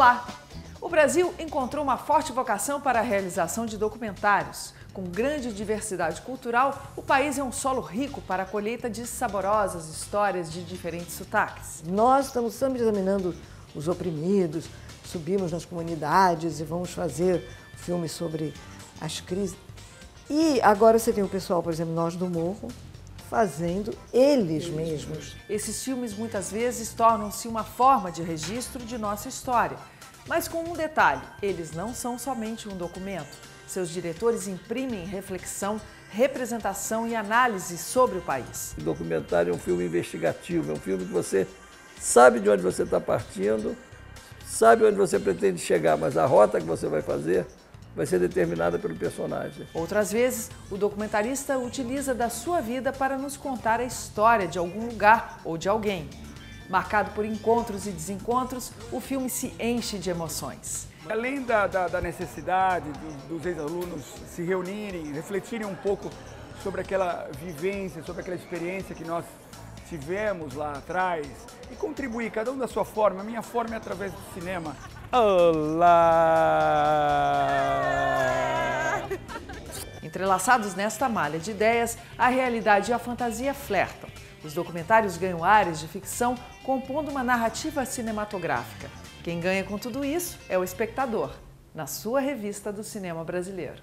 Olá! O Brasil encontrou uma forte vocação para a realização de documentários. Com grande diversidade cultural, o país é um solo rico para a colheita de saborosas histórias de diferentes sotaques. Nós estamos sempre examinando os oprimidos, subimos nas comunidades e vamos fazer filmes sobre as crises. E agora você tem o pessoal, por exemplo, Nós do Morro, fazendo eles mesmos. Esses filmes muitas vezes tornam-se uma forma de registro de nossa história. Mas com um detalhe, eles não são somente um documento. Seus diretores imprimem reflexão, representação e análise sobre o país. O documentário é um filme investigativo, é um filme que você sabe de onde você está partindo, sabe onde você pretende chegar, mas a rota que você vai fazer vai ser determinada pelo personagem. Outras vezes, o documentarista utiliza da sua vida para nos contar a história de algum lugar ou de alguém. Marcado por encontros e desencontros, o filme se enche de emoções. Além da necessidade dos ex-alunos se reunirem, refletirem um pouco sobre aquela vivência, sobre aquela experiência que nós tivemos lá atrás e contribuir, cada um da sua forma. A minha forma é através do cinema. Olá! Entrelaçados nesta malha de ideias, a realidade e a fantasia flertam. Os documentários ganham áreas de ficção, compondo uma narrativa cinematográfica. Quem ganha com tudo isso é o espectador, na sua revista do cinema brasileiro.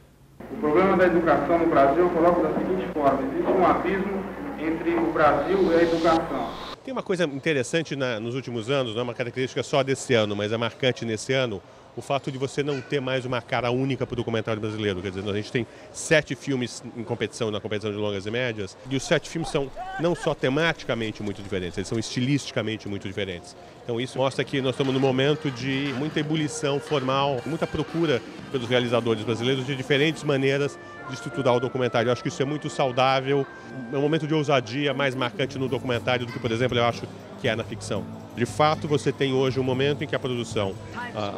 O problema da educação no Brasil eu coloco da seguinte forma: existe um abismo entre o Brasil e a educação. Tem uma coisa interessante nos últimos anos, não é uma característica só desse ano, mas é marcante nesse ano, o fato de você não ter mais uma cara única para o documentário brasileiro. Quer dizer, a gente tem 7 filmes em competição, na competição de longas e médias, e os 7 filmes são não só tematicamente muito diferentes, eles são estilisticamente muito diferentes. Então isso mostra que nós estamos num momento de muita ebulição formal, muita procura pelos realizadores brasileiros de diferentes maneiras de estruturar o documentário. Eu acho que isso é muito saudável, é um momento de ousadia mais marcante no documentário do que, por exemplo, eu acho que é na ficção. De fato, você tem hoje um momento em que a produção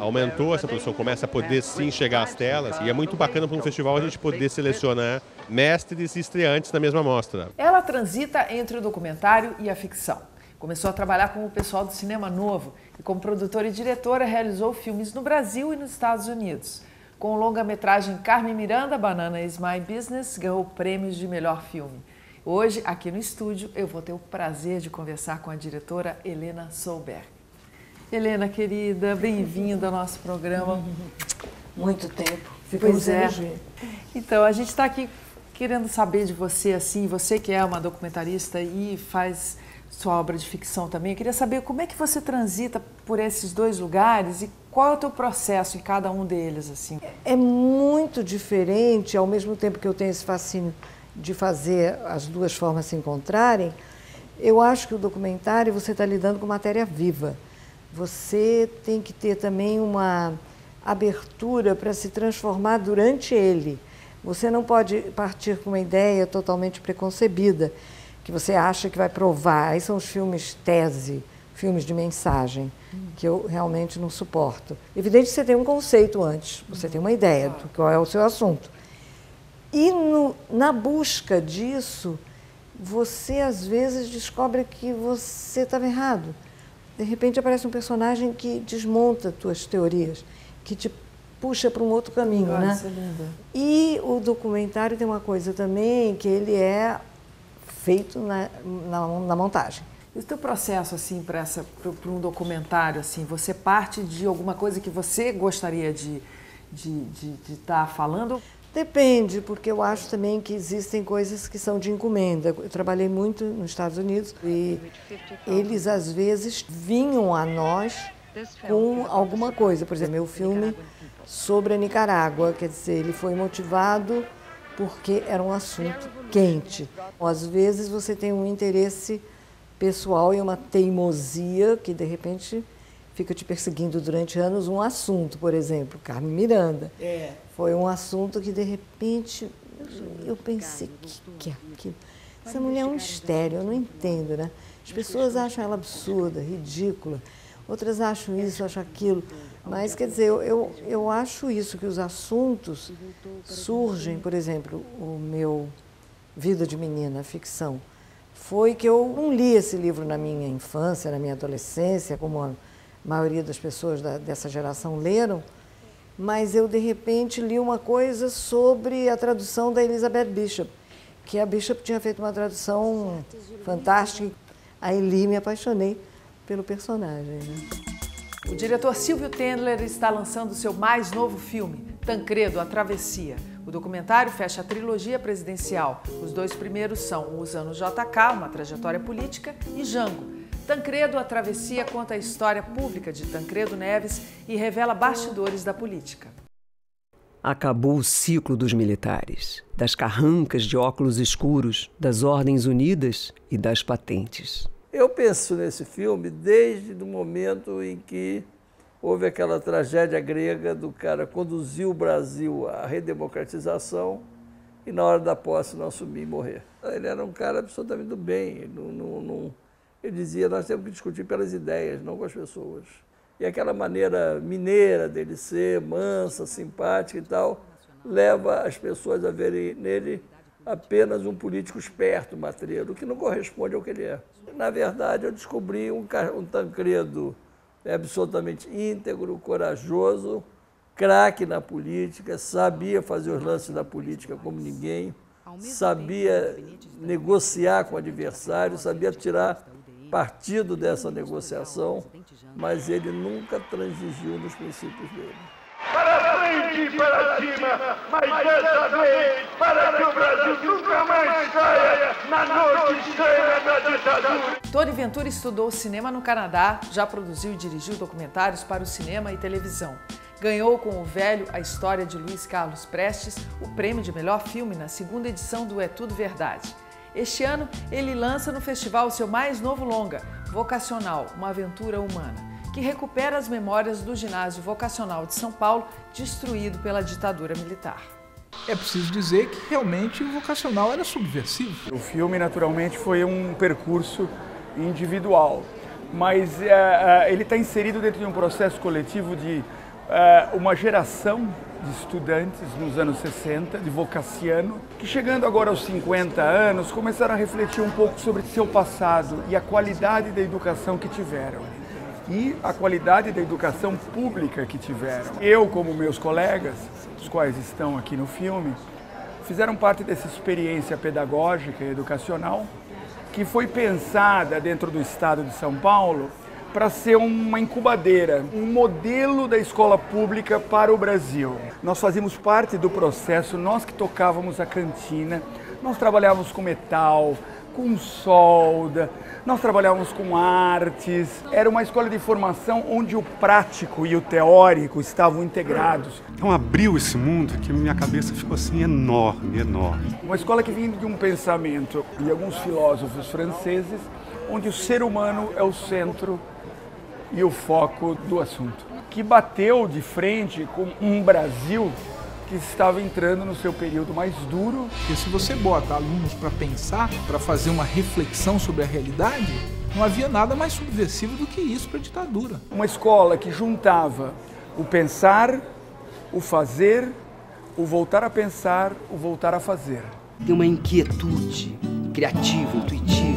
aumentou, essa produção começa a poder sim chegar às telas, e é muito bacana para um festival a gente poder selecionar mestres e estreantes na mesma mostra. Ela transita entre o documentário e a ficção. Começou a trabalhar com o pessoal do Cinema Novo e como produtora e diretora realizou filmes no Brasil e nos Estados Unidos. Com o longa-metragem Carmen Miranda, Banana is My Business, ganhou prêmios de melhor filme. Hoje, aqui no estúdio, eu vou ter o prazer de conversar com a diretora Helena Solberg. Helena, querida, bem-vinda ao nosso programa. Muito tempo. Pois é. Então, a gente está aqui querendo saber de você, assim, você que é uma documentarista e faz sua obra de ficção também. Eu queria saber como é que você transita por esses dois lugares e qual é o teu processo em cada um deles, assim. É muito diferente, ao mesmo tempo que eu tenho esse fascínio de fazer as duas formas se encontrarem. Eu acho que o documentário, você está lidando com matéria viva. Você tem que ter também uma abertura para se transformar durante ele. Você não pode partir com uma ideia totalmente preconcebida, que você acha que vai provar. Aí são os filmes tese, filmes de mensagem, que eu realmente não suporto. Evidente que você tem um conceito antes, você tem uma ideia do qual é o seu assunto. E na busca disso, você às vezes descobre que você estava errado. De repente aparece um personagem que desmonta tuas teorias, que te puxa para um outro caminho, né? E o documentário tem uma coisa também, que ele é feito na montagem. E o teu processo, assim, para um documentário, assim, você parte de alguma coisa que você gostaria de estar falando? Depende, porque eu acho também que existem coisas que são de encomenda. Eu trabalhei muito nos Estados Unidos e eles, às vezes, vinham a nós com alguma coisa. Por exemplo, meu filme sobre a Nicarágua, quer dizer, ele foi motivado porque era um assunto quente. Às vezes você tem um interesse pessoal e uma teimosia que, de repente, fica te perseguindo durante anos um assunto, por exemplo, Carmen Miranda. Foi um assunto que, de repente, eu pensei, que é aquilo? Essa mulher é um mistério, eu não entendo, né? As pessoas acham ela absurda, ridícula, outras acham isso, acham aquilo. Mas, quer dizer, eu acho isso, que os assuntos surgem, por exemplo, o meu Vida de Menina, ficção, foi que eu não li esse livro na minha infância, na minha adolescência, como a maioria das pessoas dessa geração leram, mas eu, de repente, li uma coisa sobre a tradução da Elizabeth Bishop, que a Bishop tinha feito uma tradução fantástica. Aí li e me apaixonei pelo personagem. Né? O diretor Silvio Tendler está lançando seu mais novo filme, Tancredo, A Travessia. O documentário fecha a trilogia presidencial. Os 2 primeiros são Usando JK, uma trajetória política, e Jango. Tancredo, A Travessia conta a história pública de Tancredo Neves e revela bastidores da política. Acabou o ciclo dos militares, das carrancas de óculos escuros, das ordens unidas e das patentes. Eu penso nesse filme desde o momento em que houve aquela tragédia grega do cara conduzir o Brasil à redemocratização e na hora da posse não assumir e morrer. Ele era um cara absolutamente do bem, ele dizia, nós temos que discutir pelas ideias, não com as pessoas. E aquela maneira mineira dele ser, mansa, simpática e tal, leva as pessoas a verem nele apenas um político esperto, matreiro, que não corresponde ao que ele é. Na verdade, eu descobri um Tancredo absolutamente íntegro, corajoso, craque na política, sabia fazer os lances da política como ninguém, sabia negociar com o adversário, sabia tirar partido dessa negociação, mas ele nunca transigiu nos princípios dele. Para frente e para cima, mas dessa vez para que o Brasil nunca mais caia na noite estranha da ditadura. Tony Ventura estudou cinema no Canadá, já produziu e dirigiu documentários para o cinema e televisão. Ganhou com O Velho, a história de Luiz Carlos Prestes, o prêmio de melhor filme na 2ª edição do É Tudo Verdade. Este ano, ele lança no festival o seu mais novo longa, Vocacional, uma aventura humana, que recupera as memórias do ginásio vocacional de São Paulo, destruído pela ditadura militar. É preciso dizer que realmente o vocacional era subversivo. O filme, naturalmente, foi um percurso individual, mas ele está inserido dentro de um processo coletivo de uma geração de estudantes nos anos 60, de vocaciano, que chegando agora aos 50 anos, começaram a refletir um pouco sobre seu passado e a qualidade da educação que tiveram. E a qualidade da educação pública que tiveram. Eu, como meus colegas, os quais estão aqui no filme, fizeram parte dessa experiência pedagógica e educacional que foi pensada dentro do estado de São Paulo para ser uma incubadeira, um modelo da escola pública para o Brasil. Nós fazíamos parte do processo, nós que tocávamos a cantina, nós trabalhávamos com metal, com solda, nós trabalhávamos com artes. Era uma escola de formação onde o prático e o teórico estavam integrados. Então abriu esse mundo que minha cabeça ficou assim enorme, enorme. Uma escola que vinha de um pensamento de alguns filósofos franceses, onde o ser humano é o centro e o foco do assunto. Que bateu de frente com um Brasil que estava entrando no seu período mais duro. Porque se você bota alunos para pensar, para fazer uma reflexão sobre a realidade, não havia nada mais subversivo do que isso para a ditadura. Uma escola que juntava o pensar, o fazer, o voltar a pensar, o voltar a fazer. Tem uma inquietude criativa, intuitiva.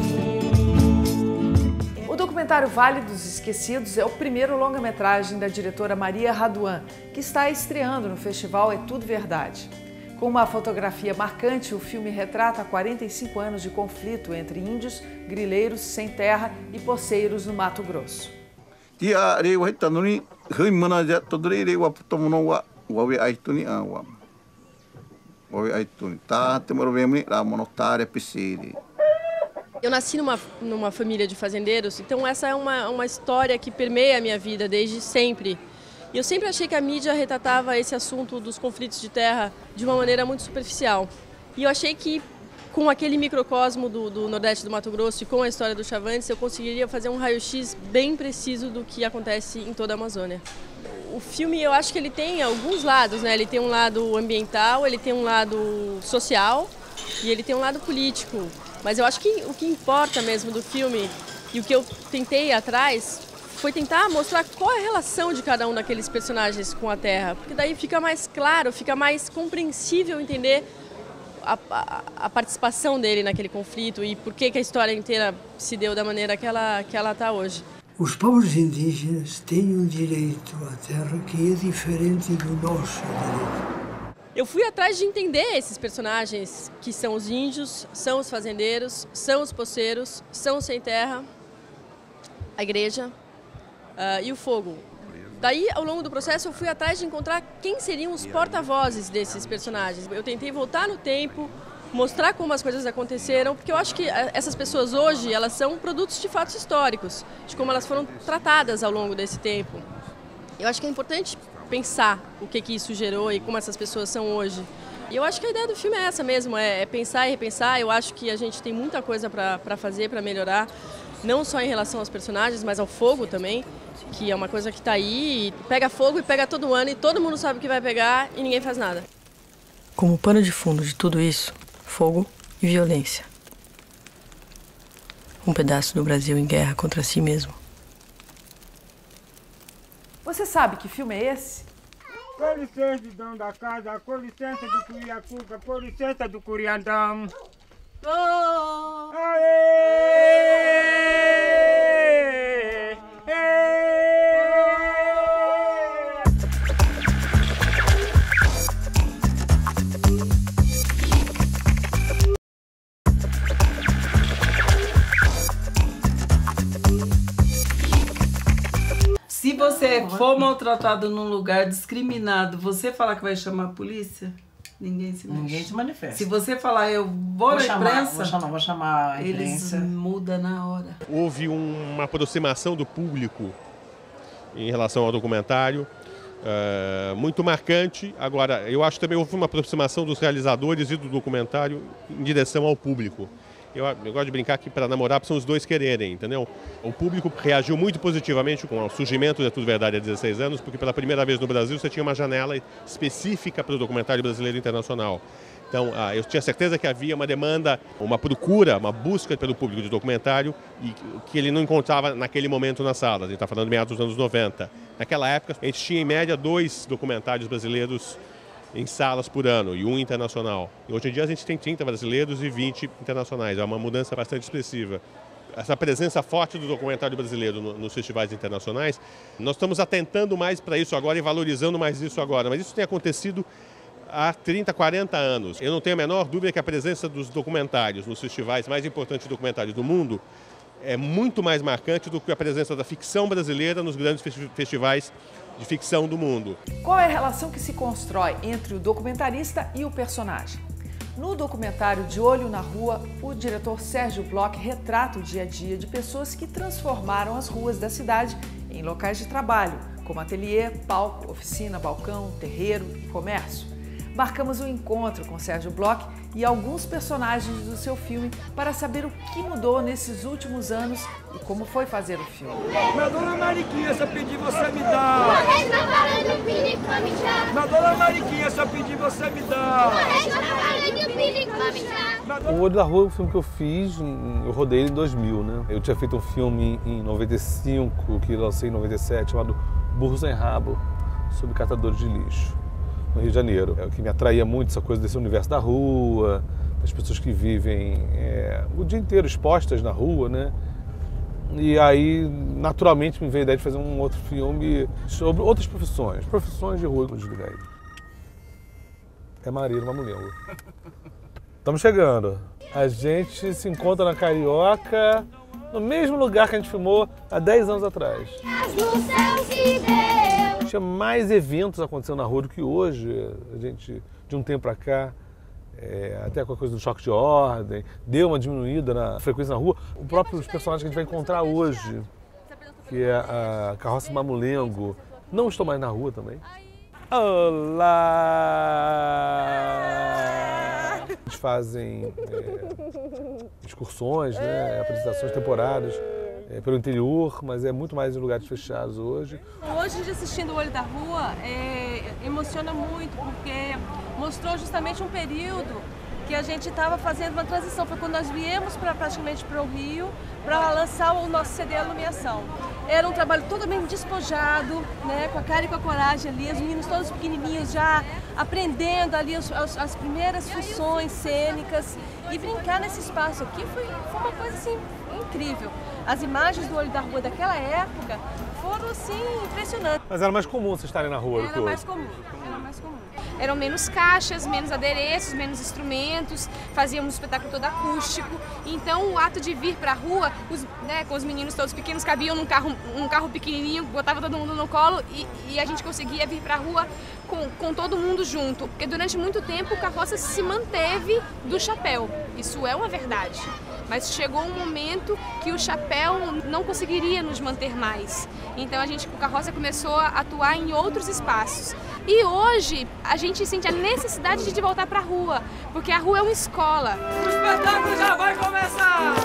O documentário Vale dos Esquecidos é o primeiro longa-metragem da diretora Maria Raduan, que está estreando no festival É Tudo Verdade. Com uma fotografia marcante, o filme retrata 45 anos de conflito entre índios, grileiros sem terra e poceiros no Mato Grosso. Eu nasci numa família de fazendeiros, então essa é uma história que permeia a minha vida desde sempre. E eu sempre achei que a mídia retratava esse assunto dos conflitos de terra de uma maneira muito superficial. E eu achei que com aquele microcosmo do Nordeste do Mato Grosso e com a história do Chavantes, eu conseguiria fazer um raio-x bem preciso do que acontece em toda a Amazônia. O filme, eu acho que ele tem alguns lados, né? Ele tem um lado ambiental, ele tem um lado social e ele tem um lado político. Mas eu acho que o que importa mesmo do filme e o que eu tentei ir atrás foi tentar mostrar qual é a relação de cada um daqueles personagens com a Terra, porque daí fica mais claro, fica mais compreensível entender a participação dele naquele conflito e por que a história inteira se deu da maneira que ela está hoje. Os povos indígenas têm um direito à terra que é diferente do nosso direito. Eu fui atrás de entender esses personagens que são os índios, são os fazendeiros, são os poceiros, são os sem terra, a igreja e o fogo. Daí, ao longo do processo, eu fui atrás de encontrar quem seriam os porta-vozes desses personagens. Eu tentei voltar no tempo, mostrar como as coisas aconteceram, porque eu acho que essas pessoas hoje, elas são produtos de fatos históricos, de como elas foram tratadas ao longo desse tempo. Eu acho que é importante pensar o que isso gerou e como essas pessoas são hoje. E eu acho que a ideia do filme é essa mesmo, é pensar e repensar. Eu acho que a gente tem muita coisa para fazer, para melhorar, não só em relação aos personagens, mas ao fogo também, que é uma coisa que está aí, pega fogo e pega todo ano e todo mundo sabe o que vai pegar e ninguém faz nada. Como pano de fundo de tudo isso, fogo e violência. Um pedaço do Brasil em guerra contra si mesmo. Você sabe que filme é esse? Com licença, dono da casa, com licença do Curiacuca, com licença do Curiandão. Aê! Se você for maltratado num lugar discriminado, você falar que vai chamar a polícia, ninguém se mexe. Ninguém se manifesta. Se você falar, eu vou na imprensa, vou chamar a imprensa, eles mudam na hora. Houve uma aproximação do público em relação ao documentário, muito marcante. Agora, eu acho que também houve uma aproximação dos realizadores e do documentário em direção ao público. Eu gosto de brincar que para namorar precisam os dois quererem, entendeu? O público reagiu muito positivamente com o surgimento de Tudo Verdade há 16 anos, porque pela primeira vez no Brasil você tinha uma janela específica para o documentário brasileiro internacional. Então, eu tinha certeza que havia uma demanda, uma procura, uma busca pelo público de documentário e que ele não encontrava naquele momento nas salas. A gente está falando de meados dos anos 90. Naquela época, a gente tinha em média 2 documentários brasileiros em salas por ano e 1 internacional. E hoje em dia a gente tem 30 brasileiros e 20 internacionais. É uma mudança bastante expressiva. Essa presença forte do documentário brasileiro nos festivais internacionais, nós estamos atentando mais para isso agora e valorizando mais isso agora. Mas isso tem acontecido há 30, 40 anos. Eu não tenho a menor dúvida que a presença dos documentários nos festivais mais importantes documentários do mundo é muito mais marcante do que a presença da ficção brasileira nos grandes festivais de ficção do mundo. Qual é a relação que se constrói entre o documentarista e o personagem? No documentário De Olho na Rua, o diretor Sérgio Bloch retrata o dia a dia de pessoas que transformaram as ruas da cidade em locais de trabalho, como ateliê, palco, oficina, balcão, terreiro e comércio. Marcamos um encontro com Sérgio Bloch e alguns personagens do seu filme para saber o que mudou nesses últimos anos e como foi fazer o filme. Minha dona Mariquinha, se eu pedir você me dá. Minha dona Mariquinha, se eu pedir você me dá. O Olho da Rua é um filme que eu fiz, eu rodei ele em 2000, né? Eu tinha feito um filme em 95, que lancei em 97, chamado Burro Sem Rabo, sobre catadores de lixo, no Rio de Janeiro. É o que me atraía muito, essa coisa desse universo da rua, das pessoas que vivem o dia inteiro expostas na rua, né? E aí, naturalmente, me veio a ideia de fazer um outro filme sobre outras profissões de rua. Desliguei. É Maria, Mamulengo. Estamos chegando. A gente se encontra na Carioca, no mesmo lugar que a gente filmou há 10 anos atrás. Tinha mais eventos acontecendo na rua do que hoje. A gente, de um tempo para cá, até com a coisa do choque de ordem, deu uma diminuída na frequência na rua. Os próprios personagens que a gente vai encontrar hoje, que é a Carroça Mamulengo, não estão mais na rua também. Olá! Eles fazem excursões, né, apresentações temporárias pelo interior, mas é muito mais em lugares fechados hoje. Hoje, assistindo O Olho da Rua, emociona muito, porque mostrou justamente um período que a gente estava fazendo uma transição. Foi quando nós viemos praticamente para o Rio para lançar o nosso CD Alumiação. Era um trabalho totalmente despojado, né, com a cara e com a coragem ali, os meninos todos pequenininhos já aprendendo ali as primeiras funções cênicas, e brincar nesse espaço aqui foi uma coisa assim incrível. As imagens do Olho da Rua daquela época foram, assim, impressionantes. Mas era mais comum vocês estarem na rua do que hoje? Era mais comum. Eram menos caixas, menos adereços, menos instrumentos, fazíamos um espetáculo todo acústico. Então o ato de vir para a rua, com os meninos todos pequenos, cabiam num carro pequenininho, botava todo mundo no colo e a gente conseguia vir para a rua com todo mundo junto. Porque durante muito tempo o Carroça se manteve do chapéu, isso é uma verdade. Mas chegou um momento que o chapéu não conseguiria nos manter mais. Então o Carroça começou a atuar em outros espaços. E hoje a gente sente a necessidade de voltar para a rua, porque a rua é uma escola. O espetáculo já vai começar!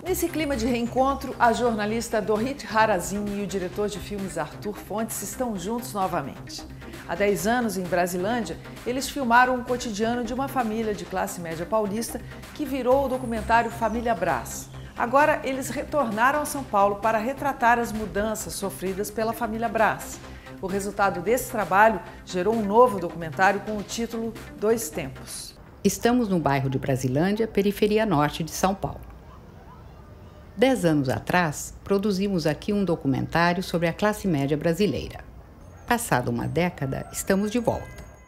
Nesse clima de reencontro, a jornalista Dorit Harazim e o diretor de filmes Arthur Fontes estão juntos novamente. Há 10 anos, em Brasilândia, eles filmaram um cotidiano de uma família de classe média paulista que virou o documentário Família Brás. Agora, eles retornaram a São Paulo para retratar as mudanças sofridas pela família Brás. O resultado desse trabalho gerou um novo documentário com o título Dois Tempos. Estamos no bairro de Brasilândia, periferia norte de São Paulo. 10 anos atrás, produzimos aqui um documentário sobre a classe média brasileira. Passada uma década, estamos de volta.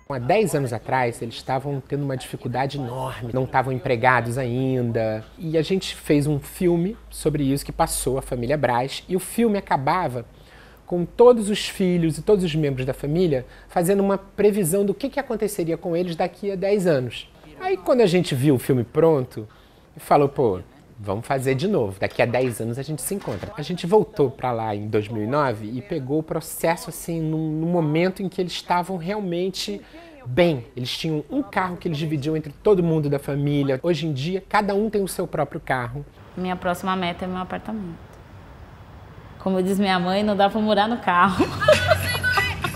Há 10 anos atrás, eles estavam tendo uma dificuldade enorme, não estavam empregados ainda. E a gente fez um filme sobre isso que passou a família Brás. E o filme acabava com todos os filhos e todos os membros da família fazendo uma previsão do que aconteceria com eles daqui a 10 anos. Aí, quando a gente viu o filme pronto, falou, pô, vamos fazer de novo. Daqui a 10 anos a gente se encontra. A gente voltou para lá em 2009 e pegou o processo assim no momento em que eles estavam realmente bem. Eles tinham um carro que eles dividiam entre todo mundo da família. Hoje em dia, cada um tem o seu próprio carro. Minha próxima meta é meu apartamento. Como diz minha mãe, não dá para morar no carro.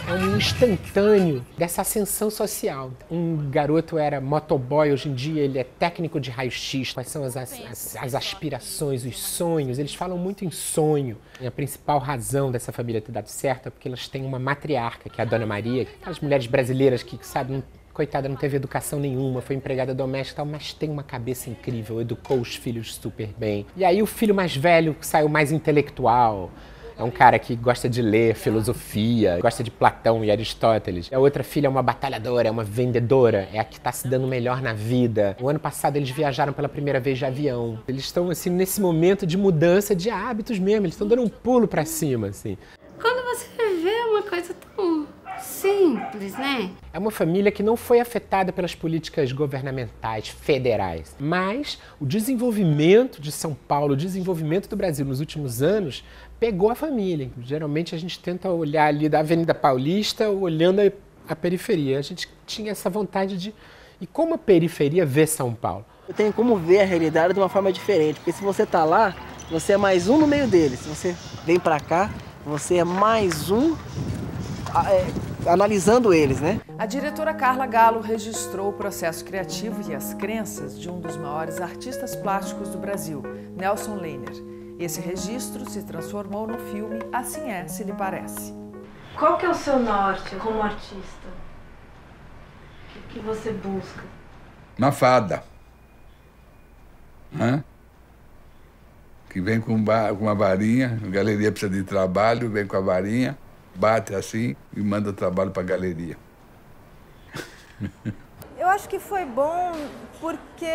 É um instantâneo dessa ascensão social. Um garoto era motoboy, hoje em dia ele é técnico de raio-x. Quais são as aspirações, os sonhos? Eles falam muito em sonho. E a principal razão dessa família ter dado certo é porque elas têm uma matriarca, que é a Dona Maria. Aquelas mulheres brasileiras que, sabe, coitada, não teve educação nenhuma, foi empregada doméstica e tal, mas tem uma cabeça incrível, educou os filhos super bem. E aí o filho mais velho saiu mais intelectual. É um cara que gosta de ler filosofia, gosta de Platão e Aristóteles. A outra filha é uma batalhadora, é uma vendedora, é a que está se dando melhor na vida. O ano passado eles viajaram pela primeira vez de avião. Eles estão assim nesse momento de mudança de hábitos mesmo, eles estão dando um pulo para cima, assim. Quando você vê uma coisa tão simples, né? É uma família que não foi afetada pelas políticas governamentais, federais, mas o desenvolvimento de São Paulo, o desenvolvimento do Brasil nos últimos anos pegou a família. Geralmente a gente tenta olhar ali da Avenida Paulista olhando a periferia. A gente tinha essa vontade de... E como a periferia vê São Paulo? Eu tenho como ver a realidade de uma forma diferente, porque se você está lá, você é mais um no meio deles. Se você vem para cá, você é mais um analisando eles, né? A diretora Carla Gallo registrou o processo criativo e as crenças de um dos maiores artistas plásticos do Brasil, Nelson Leiner. Esse registro se transformou no filme Assim É, Se Lhe Parece. Qual que é o seu norte como artista? O que você busca? Uma fada. Que vem com uma varinha, a galeria precisa de trabalho, vem com a varinha, bate assim e manda trabalho para a galeria. Eu acho que foi bom porque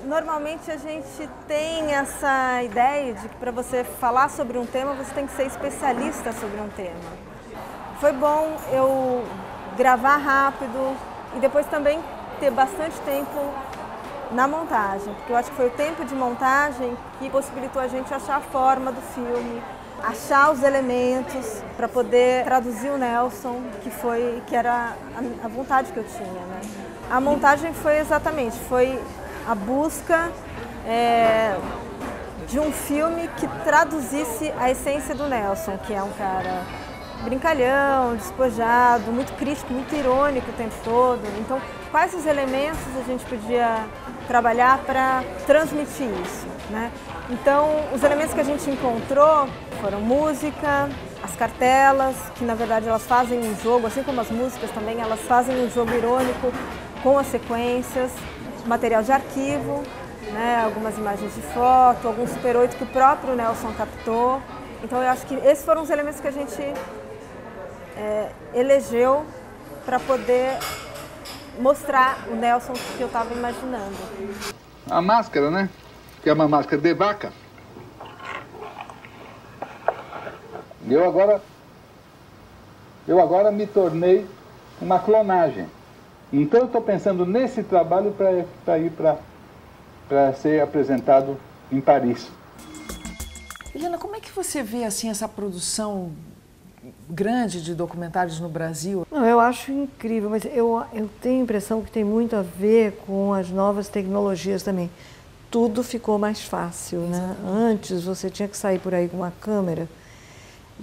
normalmente a gente tem essa ideia de que para você falar sobre um tema você tem que ser especialista sobre um tema. Foi bom eu gravar rápido e depois também ter bastante tempo na montagem, porque eu acho que foi o tempo de montagem que possibilitou a gente achar a forma do filme, achar os elementos para poder traduzir o Nelson, que era a vontade que eu tinha, né? A montagem foi a busca de um filme que traduzisse a essência do Nelson, que é um cara brincalhão, despojado, muito crítico, muito irônico o tempo todo. Então, quais os elementos a gente podia trabalhar para transmitir isso, né? Então, os elementos que a gente encontrou foram música, as cartelas, que na verdade elas fazem um jogo, assim como as músicas também, elas fazem um jogo irônico com as sequências, material de arquivo, né, algumas imagens de foto, algum Super 8 que o próprio Nelson captou. Então eu acho que esses foram os elementos que a gente elegeu para poder mostrar o Nelson que eu estava imaginando. A máscara, né? Que é uma máscara de vaca. Eu agora me tornei uma clonagem. Então eu estou pensando nesse trabalho para ir para ser apresentado em Paris. Helena, como é que você vê assim essa produção grande de documentários no Brasil? Não, eu acho incrível, mas eu tenho a impressão que tem muito a ver com as novas tecnologias também. Tudo ficou mais fácil, né? Antes você tinha que sair por aí com uma câmera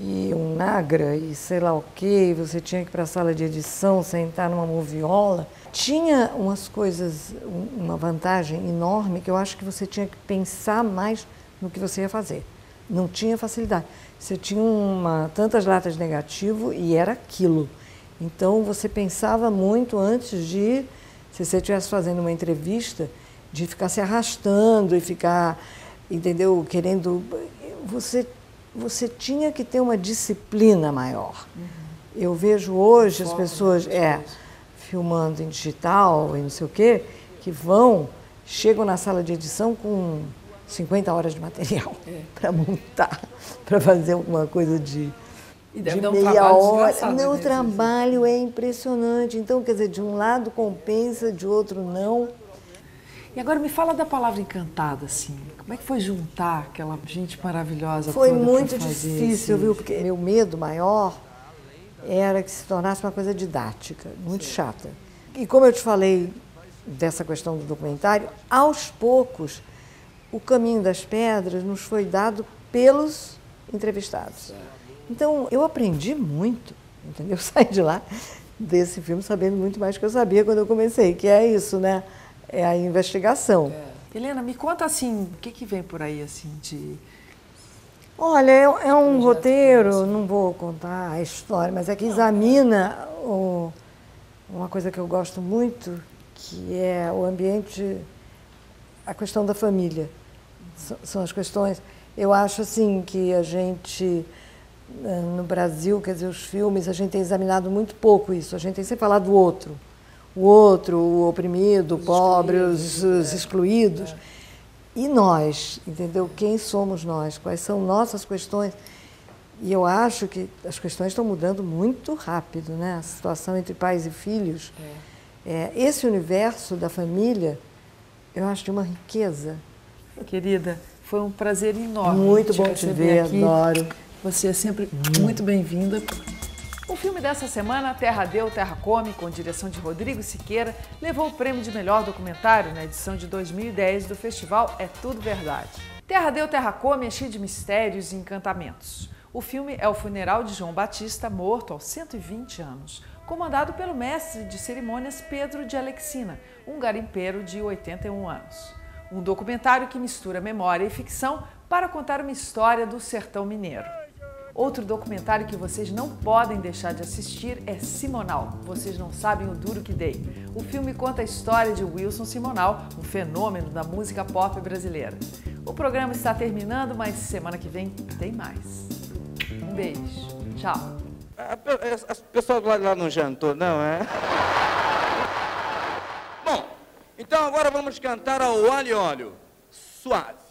e um Nagra e sei lá o quê, você tinha que ir para a sala de edição, sentar numa moviola. Tinha umas coisas, uma vantagem enorme, que eu acho que você tinha que pensar mais no que você ia fazer. Não tinha facilidade. Você tinha tantas latas de negativo e era aquilo. Então você pensava muito antes de, se você estivesse fazendo uma entrevista, de ficar se arrastando e ficar, entendeu, querendo... Você tinha que ter uma disciplina maior. Eu vejo hoje as pessoas filmando em digital e não sei o quê, que chegam na sala de edição com 50 horas de material para montar, para fazer alguma coisa de meia hora. Meu trabalho é impressionante. Então, quer dizer, de um lado compensa, de outro não. E agora me fala da palavra encantada, assim. Como é que foi juntar aquela gente maravilhosa? Foi muito difícil, viu? Porque meu medo maior era que se tornasse uma coisa didática, muito chata. E como eu te falei dessa questão do documentário, aos poucos o caminho das pedras nos foi dado pelos entrevistados. Então eu aprendi muito, entendeu? Eu saí de lá desse filme sabendo muito mais do que eu sabia quando eu comecei, que é isso, né? É a investigação. Helena, me conta assim, o que vem por aí assim de... Olha, é um roteiro, não vou contar a história, mas é que examina uma coisa que eu gosto muito, que é o ambiente, a questão da família. São as questões... Eu acho assim que a gente, no Brasil, quer dizer, os filmes, a gente tem examinado muito pouco isso, a gente tem sempre falado do outro. O oprimido, o pobre, os excluídos. E nós, entendeu? Quem somos nós? Quais são nossas questões? E eu acho que as questões estão mudando muito rápido, né? A situação entre pais e filhos. Esse universo da família, eu acho de uma riqueza. Querida, foi um prazer enorme. Muito bom te ver, adoro. Você é sempre muito bem-vinda. O filme dessa semana, Terra Deu, Terra Come, com direção de Rodrigo Siqueira, levou o prêmio de melhor documentário na edição de 2010 do festival É Tudo Verdade. Terra Deu, Terra Come é cheio de mistérios e encantamentos. O filme é o funeral de João Batista, morto aos 120 anos, comandado pelo mestre de cerimônias Pedro de Alexina, um garimpeiro de 81 anos. Um documentário que mistura memória e ficção para contar uma história do sertão mineiro. Outro documentário que vocês não podem deixar de assistir é Simonal, Vocês Não Sabem o Duro Que Dei. O filme conta a história de Wilson Simonal, um fenômeno da música pop brasileira. O programa está terminando, mas semana que vem tem mais. Um beijo. Tchau. As pessoas lá não jantou, não é? Bom, então agora vamos cantar ao alho e óleo. Suave.